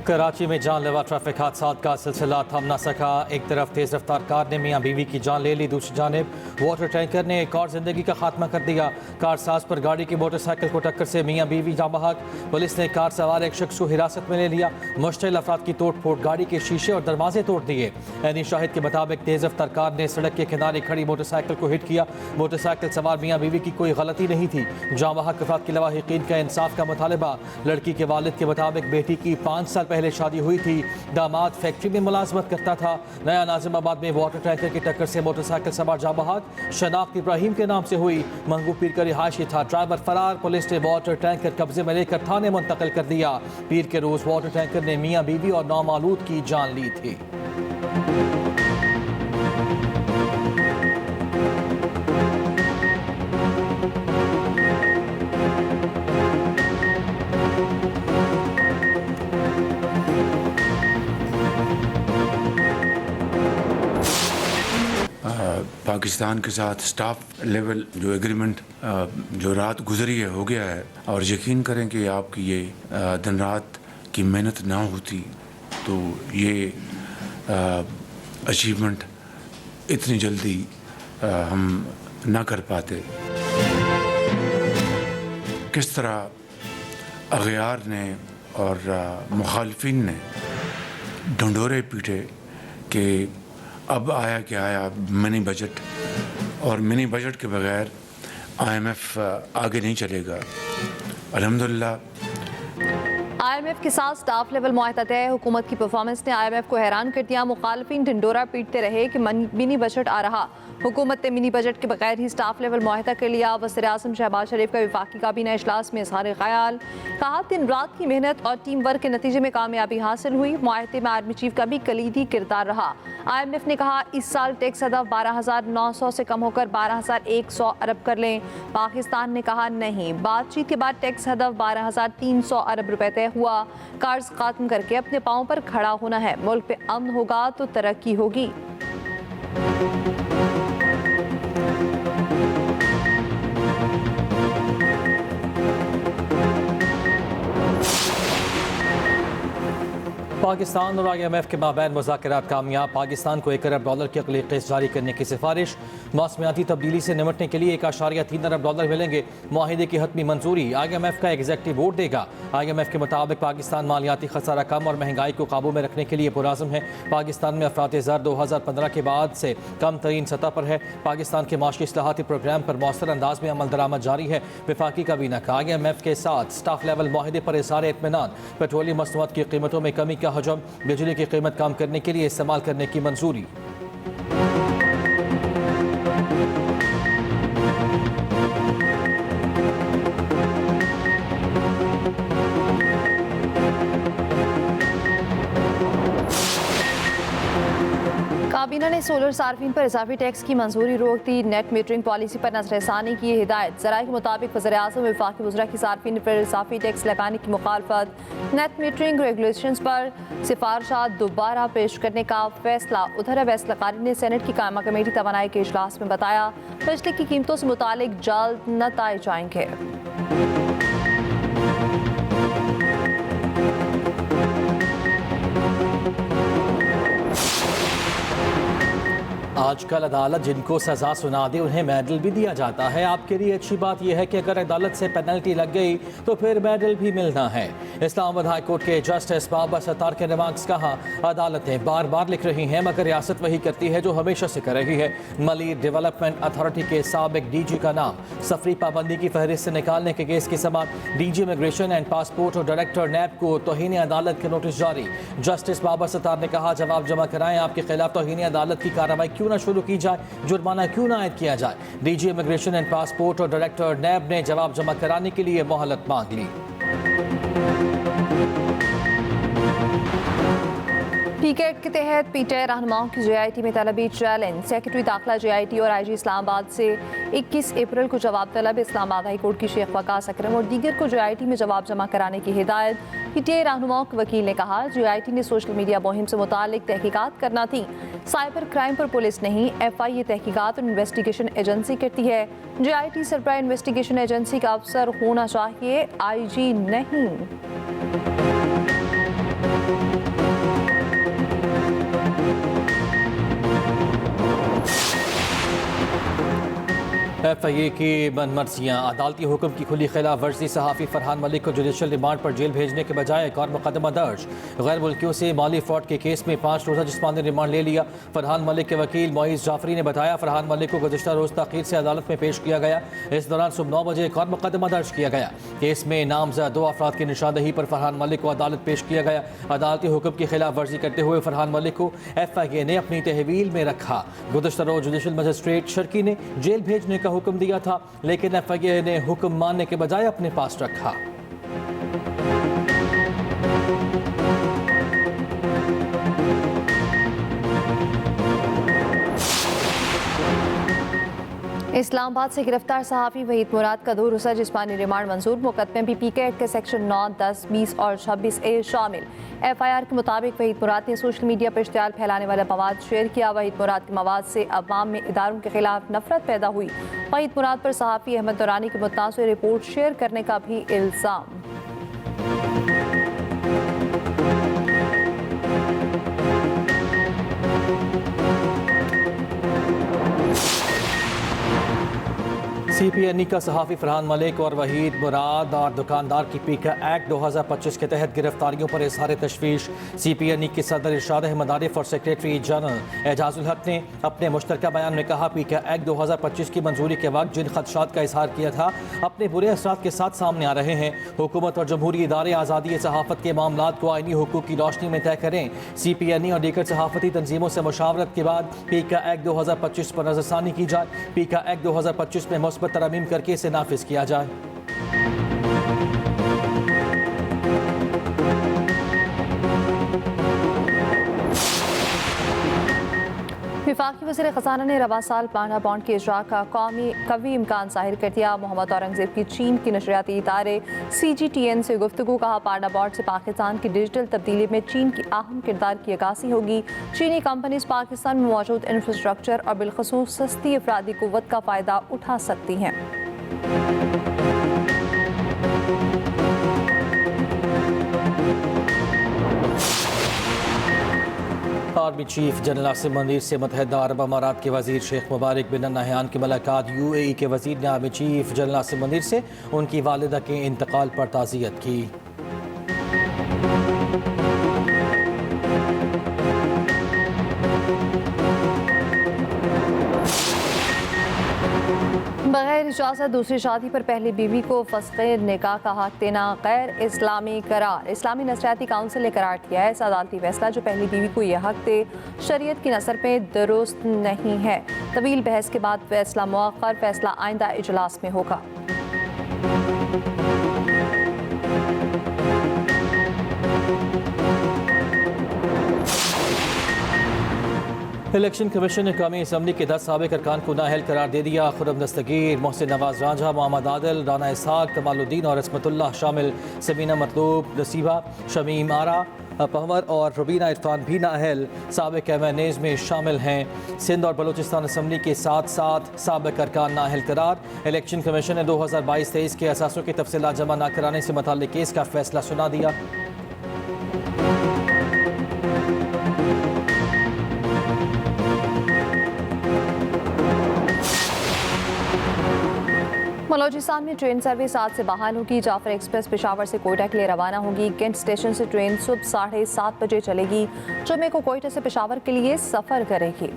कराची में जानलेवा ट्रैफिक हादसा का सिलसिला थम न सका। एक तरफ तेज रफ्तार कार ने मियाँ बीवी की जान ले ली, दूसरी जानब वाटर टैंकर ने एक और जिंदगी का खात्मा कर दिया। कार साज पर गाड़ी की मोटरसाइकिल को टक्कर से मियाँ बीवी जाँ बहक। पुलिस ने कार सवार एक शख्स को हिरासत में ले लिया। मुश्तिल अफराद की तोड़ फोड़, गाड़ी के शीशे और दरवाजे तोड़ दिए। ऐनी शाहिद के मुताबिक तेज रफ्तार कार ने सड़क के किनारे खड़ी मोटरसाइकिल को हिट किया। मोटरसाइकिल सवार मियाँ बीवी की कोई गलती नहीं थी। जाँ बहक अफराद के लवाहिकीन का इंसाफ का मुतालबा। लड़की के वालिद के मुताबिक बेटी की 5 साल पहले शादी हुई थी। दामाद फैक्ट्री में मुलाजमत करता था। नया नाजिमाबाद में वाटर टैंकर की टक्कर से मोटरसाइकिल सवार जाँ बहक। शनाख्त इब्राहिम के नाम से हुई। मंगू पीर का रिहायशी था। ड्राइवर फरार। पुलिस ने वाटर टैंकर कब्जे में लेकर थाने मुंतकिल कर दिया। पीर के रोज वाटर टैंकर ने मियाँ बीवी और नामालूद की जान ली थी। पाकिस्तान के साथ स्टाफ लेवल जो एग्रीमेंट जो रात गुजरी है हो गया है, और यकीन करें कि आपकी ये दिन रात की मेहनत ना होती तो ये अचीवमेंट इतनी जल्दी हम ना कर पाते। किस तरह अगयार ने और मुखालफिन ने ढंडोरे पीटे कि अब आया क्या आया मिनी बजट, और मिनी बजट के बगैर IMF आगे नहीं चलेगा। अल्हम्दुलिल्लाह IMF के साथ स्टाफ लेवल मुआहदा तय। हुकूमत की परफॉर्मेंस ने IMF को हैरान कर दिया। मुखालफिन ढिंडोरा पीटते रहे कि मिनी बजट आ रहा। हुकूमत ने मिनी बजट के बगैर ही स्टाफ लेवल मुआहदा कर लिया। वज़ीर आज़म शहबाज शरीफ का वफाकी काबीना इजलास में इज़हार ख्याल। कहा, दिन रात की मेहनत और टीम वर्क के नतीजे में कामयाबी हासिल हुई। मुआहदे में आर्मी चीफ का भी कलीदी किरदार रहा। IMF ने कहा, इस साल टैक्स हदफ 12,900 से कम होकर 12,100 अरब कर लें। पाकिस्तान ने कहा नहीं। बातचीत के बाद टैक्स हदफ 12,300 अरब रुपए तय हुआ। कर्ज खत्म करके अपने पाँव पर खड़ा होना है। मुल्क पे अमन होगा तो तरक्की होगी। पाकिस्तान और IMF के माबैन मुज़ाकरात कामयाब। पाकिस्तान को $1 अरब की अगली किस्त जारी करने की सिफारिश। मौसमियाती तब्दीली से निपटने के लिए $1.3 अरब मिलेंगे। मुआहिदे की हतमी मंजूरी। IMF का एग्जेक्टिव बोर्ड देगा। IMF के मुताबिक पाकिस्तान मालियाती खसारा कम और महंगाई को काबू में रखने के लिए पुराज़म है। पाकिस्तान में अफरात ज़र 2015 के बाद से कम तरीन सतह पर है। पाकिस्तान के माशी इस्लाहाती प्रोग्राम पर मौसर अंदाज में अमल दरामद जारी है। वफाकी काबीना का IMF के साथ स्टाफ लेवल मुआहिदे पर इज़हार इत्मीनान। पेट्रोलियम मसनूआत की कीमतों में कमी का हजम। बिजली की कीमत कम करने के लिए इस्तेमाल करने की मंजूरी। काबीना ने सोलर सार्फिन पर इजाफी टैक्स की मंजूरी रोक दी। नेट मीटरिंग पॉलिसी पर नजरसानी की हिदायत। ज़राए के मुताबिक वज़ीर आज़म वफाकी वज़रा की सार्फिन पर इजाफी टैक्स लगाने की मुखालफत। नेट मीटरिंग रेगुलेशंस पर सिफारिशात दोबारा पेश करने का फैसला। उधर वैसला कारी ने सेनेट की कायमा कमेटी तवानाई के इजलास में बताया, बिजली की कीमतों से मुतालिक जल्द नताइज आएंगे। आजकल अदालत जिनको सज़ा सुना दे उन्हें मेडल भी दिया जाता है। आपके लिए अच्छी बात यह है कि अगर अदालत से पेनल्टी लग गई तो फिर मेडल भी मिलना है। इस्लामाबाद हाई कोर्ट के जस्टिस बाबर सत्तार के रिमार्क्स। कहा, अदालतें बार बार लिख रही हैं मगर रियासत वही करती है जो हमेशा से कर रही है। मलिर डेवलपमेंट अथॉरिटी के साबिक DG का नाम सफरी पाबंदी की फहरिस्त से निकालने के केस की समाअत। DG इमिग्रेशन एंड पासपोर्ट और डायरेक्टर NAB को तौहीन अदालत के नोटिस जारी। जस्टिस बाबर सत्तार ने कहा, जवाब जमा कराएं। आपके खिलाफ तौहीन अदालत की कार्रवाई क्यों ना शुरू की जाए, जुर्माना क्यों ना आयद किया जाए। DG इमिग्रेशन एंड पासपोर्ट और डायरेक्टर NAB ने जवाब जमा कराने के लिए मोहलत मांग ली। टिकट के तहत PTI रहनुमाओं की JIT में तलबी चैलेंज। सेक्रेटरी दाखिला JIT और IG इस्लामाबाद से 21 अप्रैल को जवाब तलब। इस्लामाबाद हाई कोर्ट की शेख वकास अकरम और दीगर को JIT में जवाब जमा कराने की हिदायत। PTI रहनुमाओं के वकील ने कहा, JIT ने सोशल मीडिया मुहिम से मुतालिक तहकीकात करना थी। साइबर क्राइम पर पुलिस नहीं, FIA तहकीकात और इन्वेस्टिगेशन एजेंसी करती है। JIT सरबराह इन्वेस्टिगेशन एजेंसी का अफसर होना चाहिए, IG नहीं। FIA की मनमर्जियाँ, अदालती हुक्म की खुली खिलाफ वर्जी, सहाफ़ी फरहान मलिक को जुडिशल रिमांड पर जेल भेजने के बजाय एक और मुकदमा दर्ज। गैर मुल्कियों से माली फ्रॉड के केस में 5 रोज़ा जिस्मानी रिमांड ले लिया। फरहान मलिक के वकील मोइज़ जाफरी ने बताया, फरहान मलिक को गुज़िश्ता रोज़ ताख़ीर से अदालत में पेश किया गया। इस दौरान सुबह 9 बजे एक और मुकदमा दर्ज किया गया। केस में नामज़द 2 अफराद की निशानदही पर फरहान मलिक को अदालत पेश किया गया। अदालती हुक्म की खिलाफ वर्जी करते हुए फरहान मलिक को FIA ने अपनी तहवील में रखा। गुज़िश्ता रोज़ जुडिशल मजिस्ट्रेट शर्की ने जेल भेजने का हुक्म दिया था, लेकिन FIA ने हुक्म मानने के बजाय अपने पास रखा। इस्लामाबाद से गिरफ्तार सहाफ़ी वहीद मुराद का 2 रोज़ा जिस्मानी रिमांड मंजूर। मुकदमे में PK एक्ट के सेक्शन 9, 10, 20 और 26A शामिल। FIR के मुताबिक वहीद मुराद ने सोशल मीडिया पर इश्तियाल फैलाने वाला मवाद शेयर किया। वहीद मुराद के मवाद से अवाम में इदारों के खिलाफ नफरत पैदा हुई। वहीद मुराद पर सहाफ़ी अहमद दुरानी की मुतनाज़िर रिपोर्ट शेयर करने का भी इल्ज़ाम। CPNE का सहाफ़ी फरहान मलिक और वहीद मुराद और दुकानदार की PK एक्ट 2025 के तहत गिरफ्तारियों पर इजहार तशवीश। CPNE के सदर इरशाद अहमद आरिफ और सेक्रेटरी जनरल एजाजुल हक ने अपने मुश्तरका बयान में कहा, PK एक्ट 2025 की मंजूरी के वक्त जिन खदशात का इजहार किया था, अपने बुरे असरात के साथ सामने आ रहे हैं। हुकूमत और जमहूरी इदारे आज़ादी सहाफ़त के मामलात को आईनी हुकूक की रोशनी में तय करें। CPNE और दीगर सहाफ़ती तंजीमों से मुशावरत के बाद PK एक्ट 2025 पर नज़रसानी की जाए। PK एक्ट 2025 में मुस्बत तरमीम करके इसे नाफिज किया जाए। वफाकी वज़ीर ख़ज़ाना ने रवा साल पाना बॉन्ड के इजरा का कवी इम्कान ज़ाहिर कर दिया। मोहम्मद औरंगज़ेब की चीन की नशरियाती इदारे CGTN से गुफ्तगू। कहा, पाना बॉन्ड से पाकिस्तान की डिजिटल तब्दीली में चीन की अहम किरदार की अक्कासी होगी। चीनी कंपनीज पाकिस्तान में मौजूद इंफ्रास्ट्रक्चर और बिलखसूस सस्ती अफरादी क़ुव्वत का फ़ायदा उठा सकती हैं। Army chief general Asim Munir से मुत्तहिदा अरब अमारात के वज़ीर शेख मुबारक बिन नहयान की मुलाकात। UAE के वज़ीर ने army chief general Asim Munir से उनकी वालिदा के इंतकाल पर ताज़ियत की। बगैर इजाज़त दूसरी शादी पर पहली बीवी को फ़स्क़े निकाह का हक देना गैर इस्लामी करार। इस्लामी नसरियाती काउंसिल ने करार दिया है, ऐसा अदालती फैसला जो पहली बीवी को यह हक दे शरीयत की नज़र में दुरुस्त नहीं है। तवील बहस के बाद फैसला मुअख्खर, फैसला आइंदा इजलास में होगा। इलेक्शन कमीशन ने कौमी असम्बली के 10 साबिक अरकान को नाअहल करार दे दिया। खुर्रम दस्तगीर, मोहसिन नवाज रांझा, मोहम्मद आदिल, राना इसहाक, कमालुद्दीन और इसमतुल्लाह शामिल। सबीना मतलूब, नसीबा, शमीम आरा, पहवर और रुबीना इरफान भी नाअहल साबिक एमएनएज में शामिल हैं। सिंध और बलूचिस्तान असम्बली के साथ साथ साबिक अरकान नाअहल करार। इलेक्शन कमीशन ने 2022-23 के असासों की तफसीलात जमा न कराने से मुताल्लिक केस का फैसला सुना दिया। बलूचिस्तान में ट्रेन सर्विस आज से बहाल होगी। जाफर एक्सप्रेस पेशावर से कोयटा के लिए रवाना होगी। कैंट स्टेशन से ट्रेन सुबह 7:30 बजे चलेगी। जुमे को कोयटा से पेशावर के लिए सफ़र करेगी।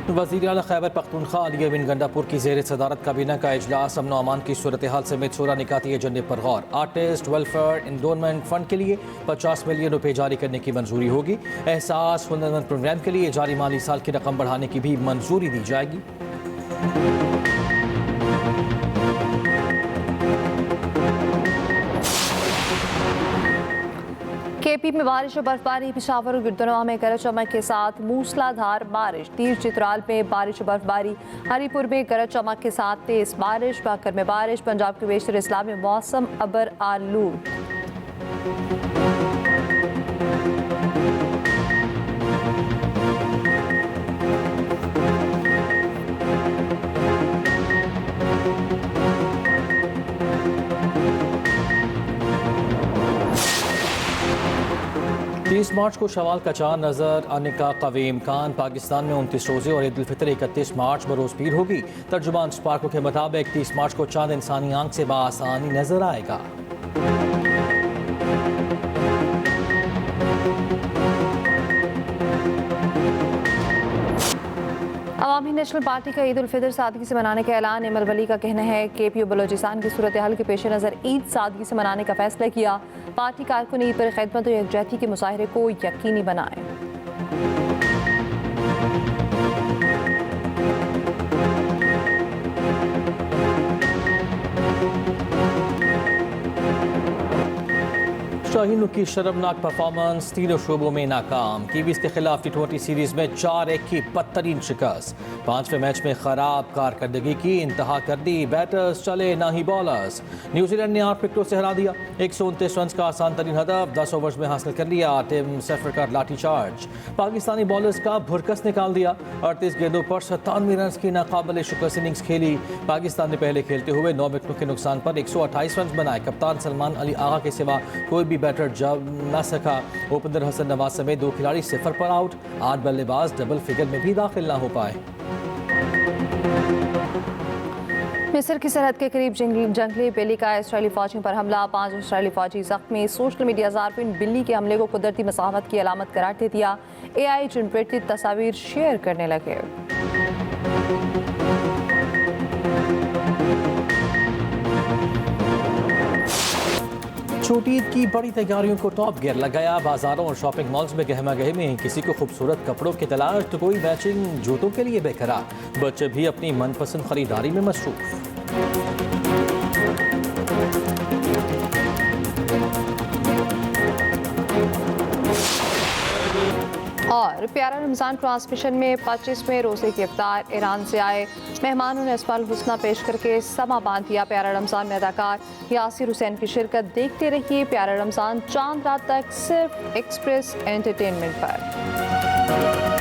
वज़ीर आला खैबर पख्तूनख्वा अली अमीन गंडापुर की ज़ेर सदारत काबीना का इजलास। अमन अमान की सूरत हाल समेत 16 निकाती एजेंडे पर गौर। आर्टिस्ट वेलफेयर इंडोनमेंट फंड के लिए 50 मिलियन रुपये जारी करने की मंजूरी होगी। एहसास हुनरमंद प्रोग्राम के लिए जारी माली साल की रकम बढ़ाने की भी मंजूरी दी जाएगी। KP में बारिश और बर्फबारी। पेशावर और गिरदनवा में गरज चमक के साथ मूसलाधार बारिश। तीर चित्राल में बारिश और बर्फबारी। हरीपुर में गरज चमक के साथ तेज बारिश। बाकर में बारिश। पंजाब के बेशतर इस्लाम में मौसम अबर आलूद। 29 मार्च को शवाल का चांद नजर आने का कवी इम्कान। पाकिस्तान में 29 रोजे और ईद उल फितर 31 मार्च बरोज पीर होगी। तर्जुमान स्पार्को के मुताबिक 30 मार्च को चांद इंसानी आंख से बासानी नजर आएगा। अवामी नेशनल पार्टी का ईद उल फितर सादगी से मनाने का ऐलान। इमल वली का कहना है KPU बलोचिस्तान की सूरत हाल के पेश नज़र ईद सादगी से मनाने का फैसला किया। पार्टी कारकुन ईद पर खिदमत और यकजहती के मुजाहरे को यकीनी बनाएं। शाहीनों की शर्मनाक परफॉर्मेंस, तीनों शोबों में नाकाम। कीवीज के खिलाफ T20 सीरीज में 4-1 की बदतरीन शिकस्त। 5वें मैच में खराब कारकर्दगी की इंतहा कर दी। बैटर्स चले ना ही बॉलर्स। न्यूजीलैंड ने 8 विकेटों से हरा दिया। 129 रन का आसान तरीन हदफ 10 ओवर्स में हासिल कर लिया। टिम सेफर का लाठी चार्ज पाकिस्तानी बॉलर्स का भुरकस निकाल दिया। 38 गेंदों पर 97 रन की नाकाबिल शिकस्त इनिंग्स खेली। पाकिस्तान ने पहले खेलते हुए 9 विकेटों के नुकसान पर 128 रन बनाए। कप्तान सलमान अली आगा के सिवा कोई भी बैटर जब न सका। ओपनर हसन नवाज समेत 2 खिलाड़ी 0 पर आउट। 8 बल्लेबाज डबल फिगर में भी दाखिल न हो पाए। मिस्र की सरहद के करीब जंगली बिल्ली का इसराइली फौजियों पर हमला। 5 इसराइली फौजी जख्मी। सोशल मीडिया ज़ारफिन बिल्ली के हमले को कुदरती मसावत की अलामत करार दे दिया। AI जनरेटेड तस्वीर शेयर करने लगे। छोटी ईद की बड़ी तैयारियों को टॉप गियर लगाया। बाजारों और शॉपिंग मॉल्स में गहमा गहमी। किसी को खूबसूरत कपड़ों की तलाश तो कोई मैचिंग जूतों के लिए बेकरार। बच्चे भी अपनी मनपसंद खरीदारी में मसरूफ। और प्यारा रमज़ान ट्रांसमिशन में 25वें रोज़े की इफ्तार। ईरान से आए मेहमानों ने अस्माउल हुस्ना पेश करके समा बांध दिया। प्यारा रमज़ान में अदाकार यासिर हुसैन की शिरकत। देखते रहिए प्यारा रमज़ान चांद रात तक सिर्फ एक्सप्रेस एंटरटेनमेंट पर।